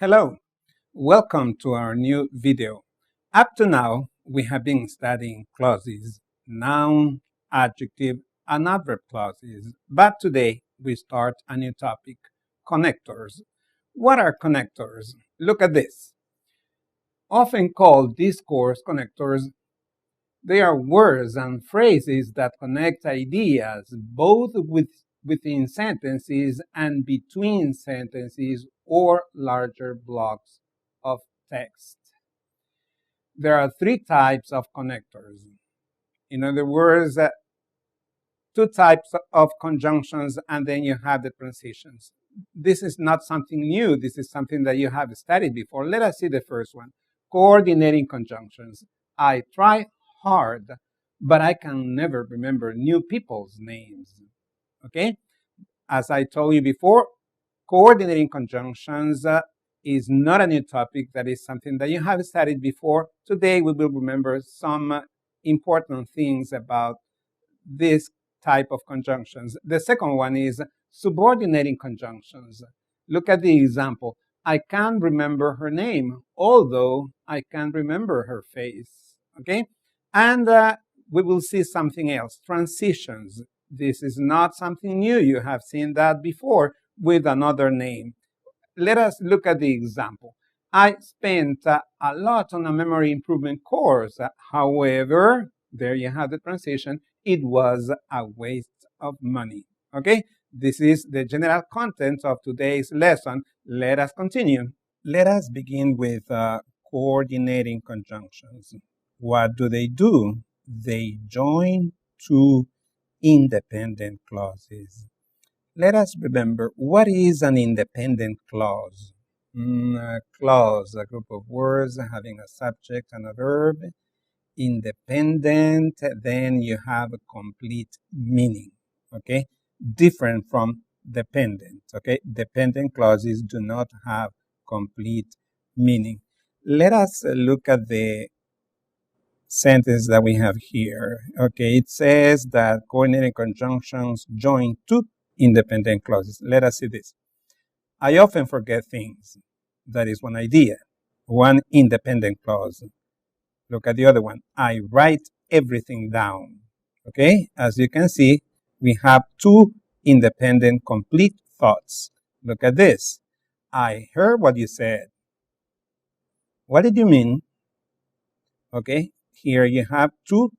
Hello, welcome to our new video. Up to now, we have been studying clauses, noun, adjective, and adverb clauses. But today, we start a new topic, connectors. What are connectors? Look at this. Often called discourse connectors, they are words and phrases that connect ideas both within sentences and between sentences or larger blocks of text. There are three types of connectors. In other words, two types of conjunctions, and then you have the transitions. This is not something new. This is something that you have studied before. Let us see the first one, coordinating conjunctions. I try hard, but I can never remember new people's names. Okay? As I told you before, coordinating conjunctions is not a new topic. That is something that you have studied before. Today we will remember some important things about this type of conjunctions. The second one is subordinating conjunctions. Look at the example. I can't remember her name, although I can remember her face. Okay? And we will see something else, transitions. This is not something new. You have seen that before with another name. Let us look at the example. I spent a lot on a memory improvement course. However, there you have the transition. It was a waste of money. Okay? This is the general content of today's lesson. Let us continue. Let us begin with coordinating conjunctions. What do? They join two independent clauses. Let us remember, what is an independent clause? A clause, a group of words having a subject and a verb. Independent, then you have a complete meaning, okay? Different from dependent, okay? Dependent clauses do not have complete meaning. Let us look at the sentence that we have here. Okay, it says that coordinating conjunctions join two independent clauses. Let us see this. I often forget things. That is one idea, one independent clause. Look at the other one. I write everything down. Okay, as you can see, we have two independent complete thoughts. Look at this. I heard what you said. What did you mean? Okay, here you have two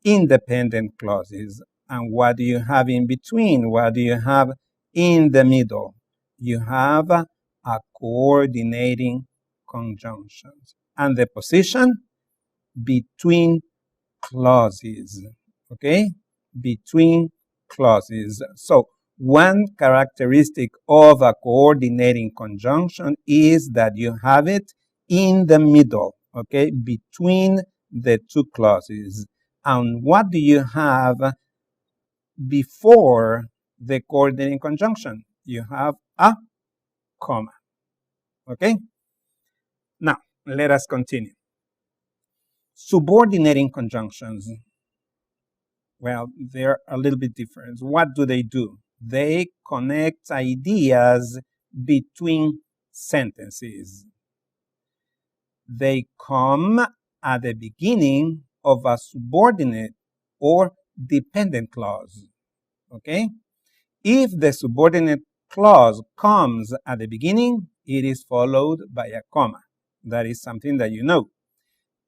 independent clauses. And what do you have in between? What do you have in the middle? You have a coordinating conjunctions. And the position? Between clauses. Okay? Between clauses. So, one characteristic of a coordinating conjunction is that you have it in the middle. Okay? Between the two clauses. And what do you have before the coordinating conjunction? You have a comma. Okay? Now, let us continue. Subordinating conjunctions. Well, they're a little bit different. What do? They connect ideas between sentences. They come at the beginning of a subordinate or dependent clause. Okay? If the subordinate clause comes at the beginning, it is followed by a comma. That is something that you know.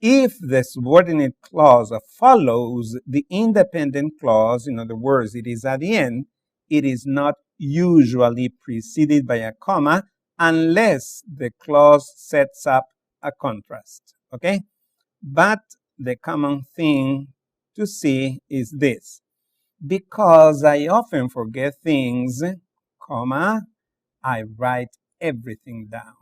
If the subordinate clause follows the independent clause, in other words, it is at the end, it is not usually preceded by a comma unless the clause sets up a contrast. Okay? But the common thing to see is this. Because I often forget things, comma, I write everything down.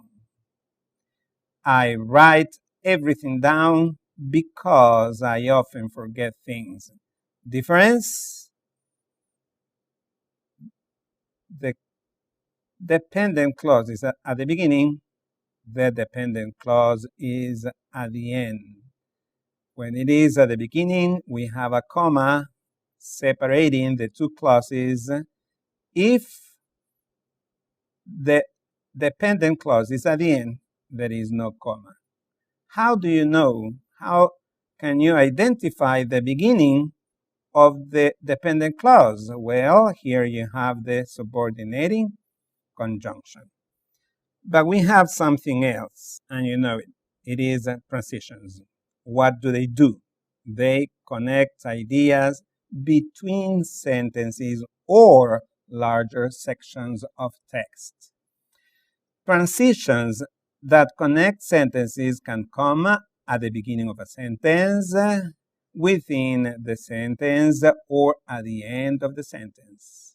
I write everything down because I often forget things. Difference? The dependent clause is at the beginning. The dependent clause is at the end. When it is at the beginning, we have a comma separating the two clauses. If the dependent clause is at the end, there is no comma. How do you know? How can you identify the beginning of the dependent clause? Well, here you have the subordinating conjunction. But we have something else, and you know it. It is transitions. What do? They connect ideas between sentences or larger sections of text. Transitions that connect sentences can come at the beginning of a sentence, within the sentence, or at the end of the sentence.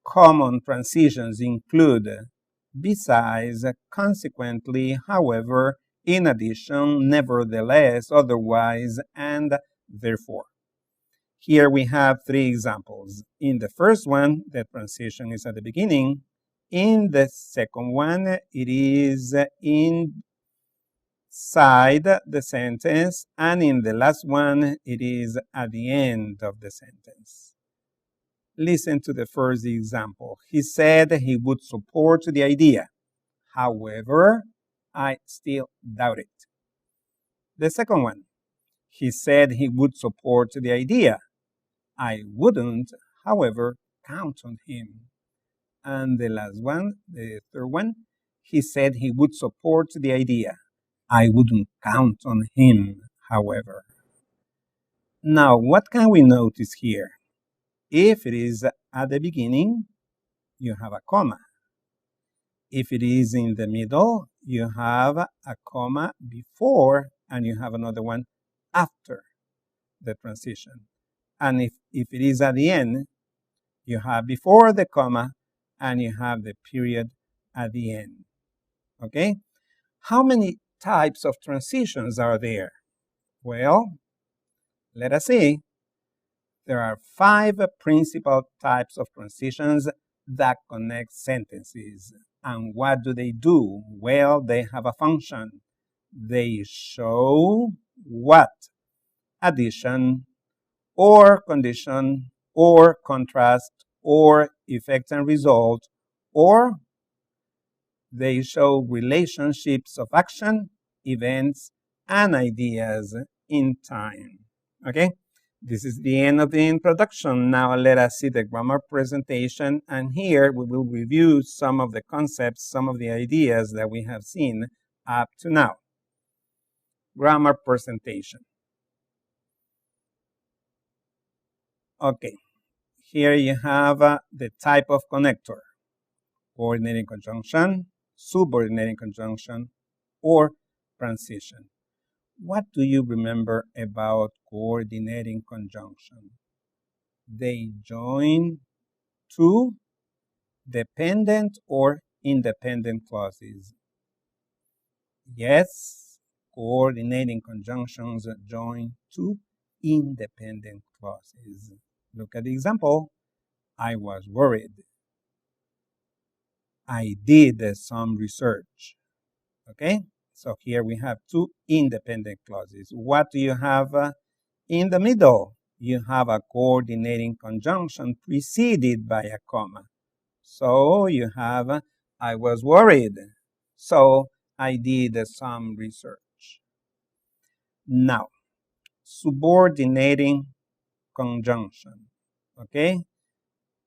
Common transitions include besides, consequently, however, in addition, nevertheless, otherwise, and therefore. Here we have three examples. In the first one, the transition is at the beginning. In the second one, it is inside the sentence. And in the last one, it is at the end of the sentence. Listen to the first example. He said he would support the idea. However, I still doubt it. The second one. He said he would support the idea. I wouldn't, however, count on him. And the last one, the third one, he said he would support the idea. I wouldn't count on him, however. Now, what can we notice here? If it is at the beginning, you have a comma. If it is in the middle, you have a comma before, and you have another one after the transition. And if it is at the end, you have before the comma, and you have the period at the end. Okay? How many types of transitions are there? Well, let us see. There are 5 principal types of transitions that connect sentences. And what do? Well, they have a function. They show what? Addition, or condition, or contrast, or effect and result, or they show relationships of action, events, and ideas in time. Okay? This is the end of the introduction. Now let us see the grammar presentation, and here we will review some of the concepts, some of the ideas that we have seen up to now. Grammar presentation. Okay, here you have the type of connector: coordinating conjunction, subordinating conjunction, or transition. What do you remember about coordinating conjunction? They join two dependent or independent clauses. Yes, coordinating conjunctions join two independent clauses. Look at the example. I was worried. I did some research. Okay? So here we have two independent clauses. What do you have in the middle? You have a coordinating conjunction preceded by a comma. So you have, I was worried. So I did some research. Now, subordinating conjunction. Okay?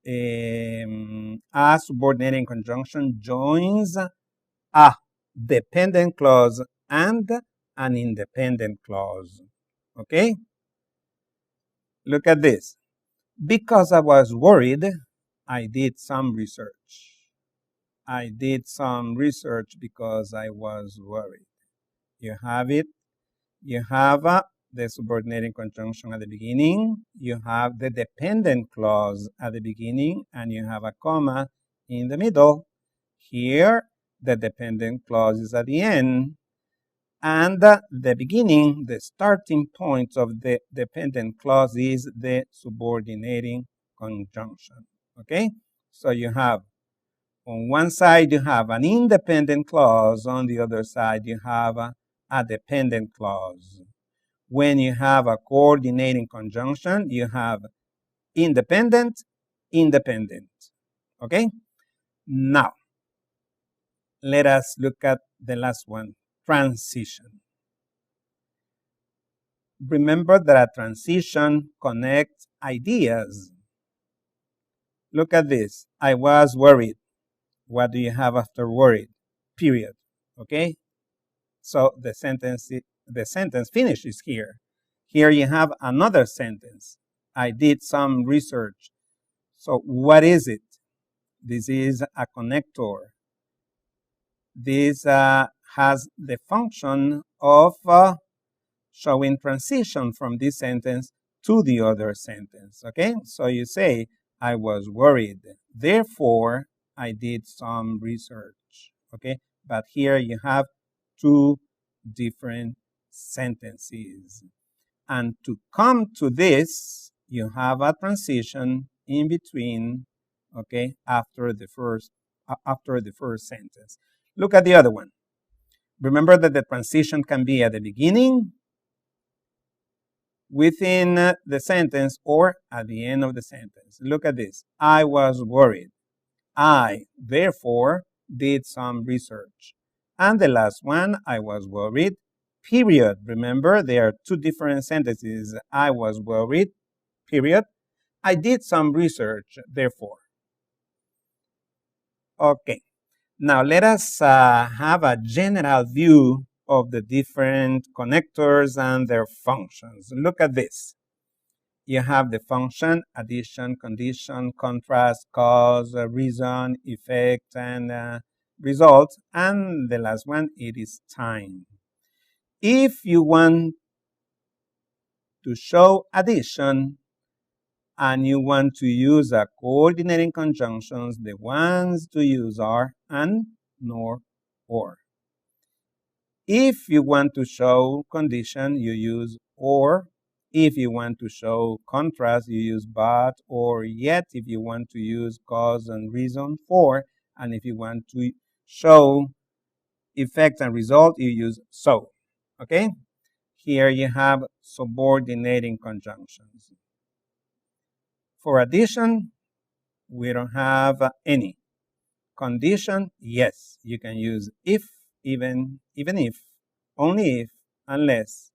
A subordinating conjunction joins a dependent clause and an independent clause. Okay? Look at this. Because I was worried, I did some research. I did some research because I was worried. You have it. You have the subordinating conjunction at the beginning. You have the dependent clause at the beginning, and you have a comma in the middle. Here, the dependent clause is at the end, and the beginning, the starting point of the dependent clause is the subordinating conjunction. Okay? So you have, on one side, you have an independent clause. On the other side, you have a dependent clause. When you have a coordinating conjunction, you have independent, independent. Okay? Now, let us look at the last one, transition. Remember that a transition connects ideas. Look at this. I was worried. What do you have after worried? Period. Okay? So the sentence finishes here. Here you have another sentence. I did some research. So what is it? This is a connector. This has the function of showing transition from this sentence to the other sentence. Okay? So you say, I was worried. Therefore, I did some research. Okay? But here you have two different sentences. And to come to this, you have a transition in between, okay, after the first sentence. Look at the other one. Remember that the transition can be at the beginning, within the sentence, or at the end of the sentence. Look at this. I was worried. I, therefore, did some research. And the last one, I was worried, period. Remember, there are two different sentences. I was worried, period. I did some research, therefore. Okay. Now, let us have a general view of the different connectors and their functions. Look at this. You have the function, addition, condition, contrast, cause, reason, effect, and result. And the last one, it is time. If you want to show addition and you want to use a coordinating conjunctions, the ones to use are and, nor, or. If you want to show condition, you use or. If you want to show contrast, you use but or yet. If you want to use cause and reason, for. And if you want to show effect and result, you use so. Okay? Here you have subordinating conjunctions. For addition, we don't have any. Condition, yes, you can use if, even if, only if, unless.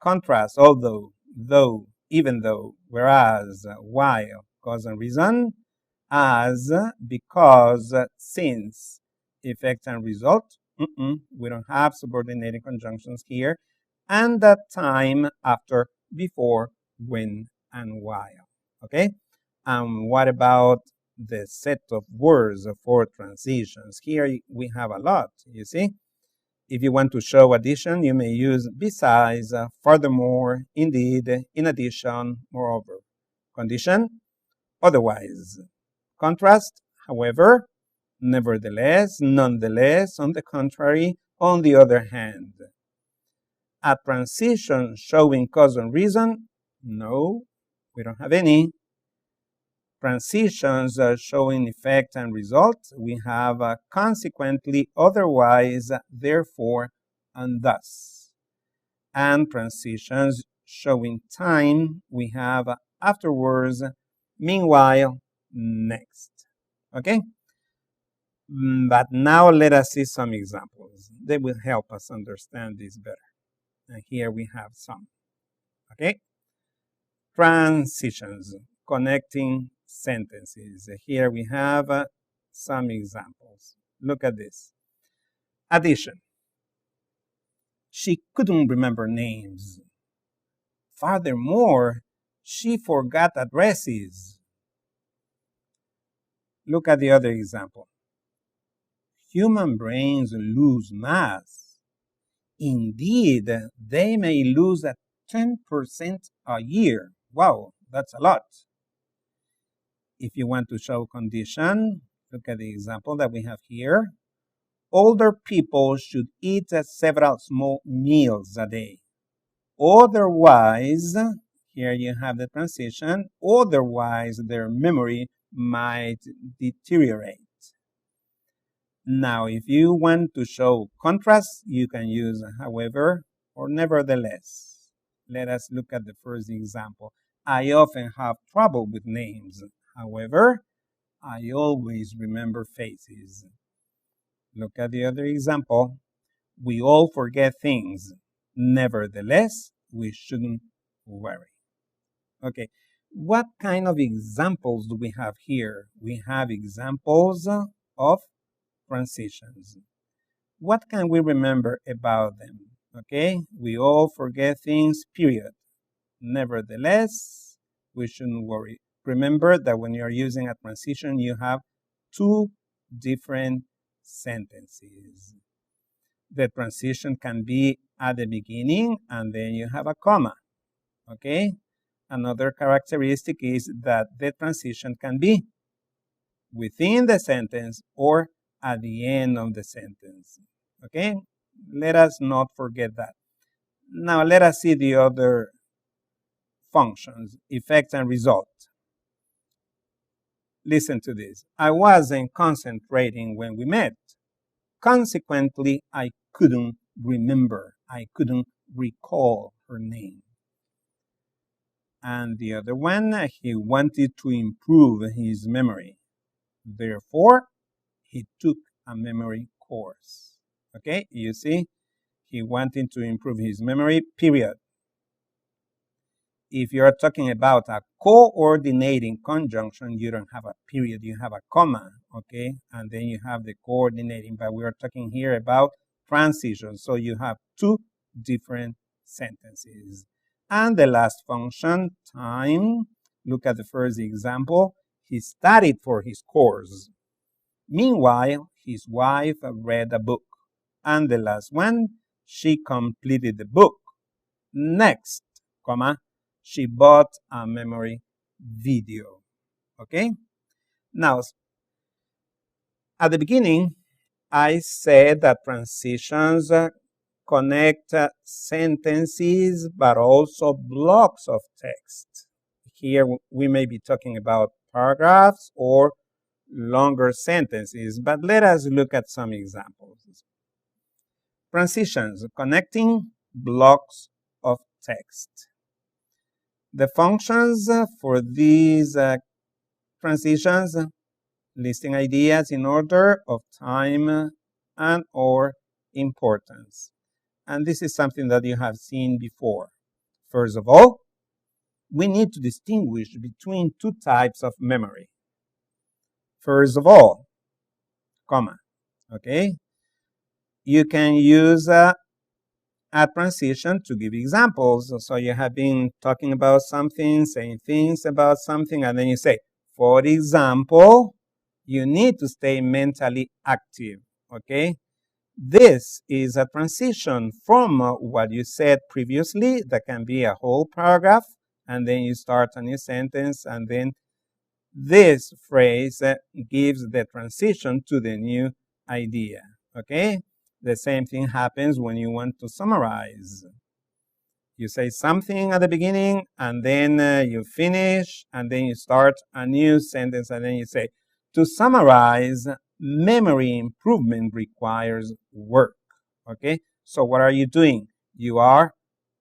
Contrast, although, though, even though, whereas, while. Cause and reason, as, because, since. Effect and result, we don't have subordinating conjunctions here. And the time, after, before, when, and while. Okay? What about the set of words for transitions? Here we have a lot, you see? If you want to show addition, you may use besides, furthermore, indeed, in addition, moreover. Condition, otherwise. Contrast, however, nevertheless, nonetheless, on the contrary, on the other hand. A transition showing cause and reason, no, we don't have any. Transitions showing effect and result, we have consequently, otherwise, therefore, and thus. And transitions showing time, we have afterwards, meanwhile, next. Okay? But now let us see some examples. They will help us understand this better. And here we have some. Okay? Transitions, connecting sentences. Here we have some examples. Look at this. Addition. She couldn't remember names. Furthermore, she forgot addresses. Look at the other example. Human brains lose mass. Indeed, they may lose at 10% a year. Wow, that's a lot. If you want to show condition, look at the example that we have here. Older people should eat several small meals a day. Otherwise, here you have the transition, otherwise their memory might deteriorate. Now, if you want to show contrast, you can use however or nevertheless. Let us look at the first example. I often have trouble with names. However, I always remember faces. Look at the other example. We all forget things. Nevertheless, we shouldn't worry. Okay, what kind of examples do we have here? We have examples of transitions. What can we remember about them? Okay, we all forget things, period. Nevertheless, we shouldn't worry. Remember that when you're using a transition, you have two different sentences. The transition can be at the beginning and then you have a comma. Okay? Another characteristic is that the transition can be within the sentence or at the end of the sentence. Okay? Let us not forget that. Now let us see the other functions, effects and result. Listen to this. I wasn't concentrating when we met. Consequently, I couldn't remember. I couldn't recall her name. And the other one, he wanted to improve his memory. Therefore, he took a memory course. Okay, you see, he wanted to improve his memory, period. If you're talking about a coordinating conjunction, you don't have a period, you have a comma, okay? And then you have the coordinating, but we are talking here about transition. So you have two different sentences. And the last function, time, look at the first example. He studied for his course. Meanwhile, his wife read a book. And the last one, she completed the book. Next, comma, she bought a memory video. Okay? Now, at the beginning, I said that transitions connect sentences, but also blocks of text. Here, we may be talking about paragraphs or longer sentences, but let us look at some examples. Transitions, connecting blocks of text. The functions for these transitions, listing ideas in order of time and or importance. And this is something that you have seen before. First of all, we need to distinguish between two types of memory. First of all, comma, okay? You can use a transition to give examples. So you have been talking about something, saying things about something, and then you say, for example, you need to stay mentally active, okay? This is a transition from what you said previously. That can be a whole paragraph, and then you start a new sentence, and then this phrase gives the transition to the new idea, okay? The same thing happens when you want to summarize. You say something at the beginning, and then you finish, and then you start a new sentence, and then you say, to summarize, memory improvement requires work. Okay? So what are you doing? You are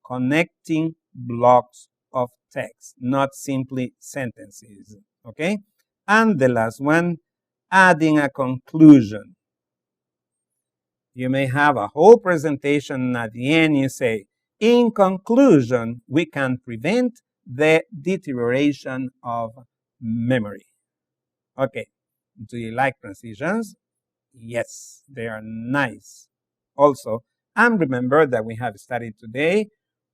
connecting blocks of text, not simply sentences. Okay? And the last one, adding a conclusion. You may have a whole presentation, at the end you say, in conclusion, we can prevent the deterioration of memory. Okay, do you like transitions? Yes, they are nice. Also, and remember that we have studied today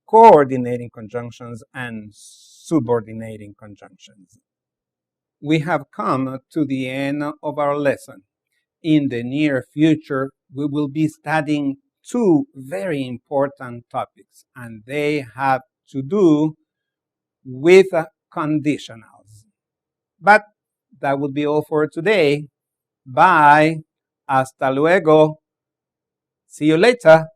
coordinating conjunctions and subordinating conjunctions. We have come to the end of our lesson. In the near future, we will be studying two very important topics, and they have to do with conditionals. But that would be all for today. Bye. Hasta luego. See you later.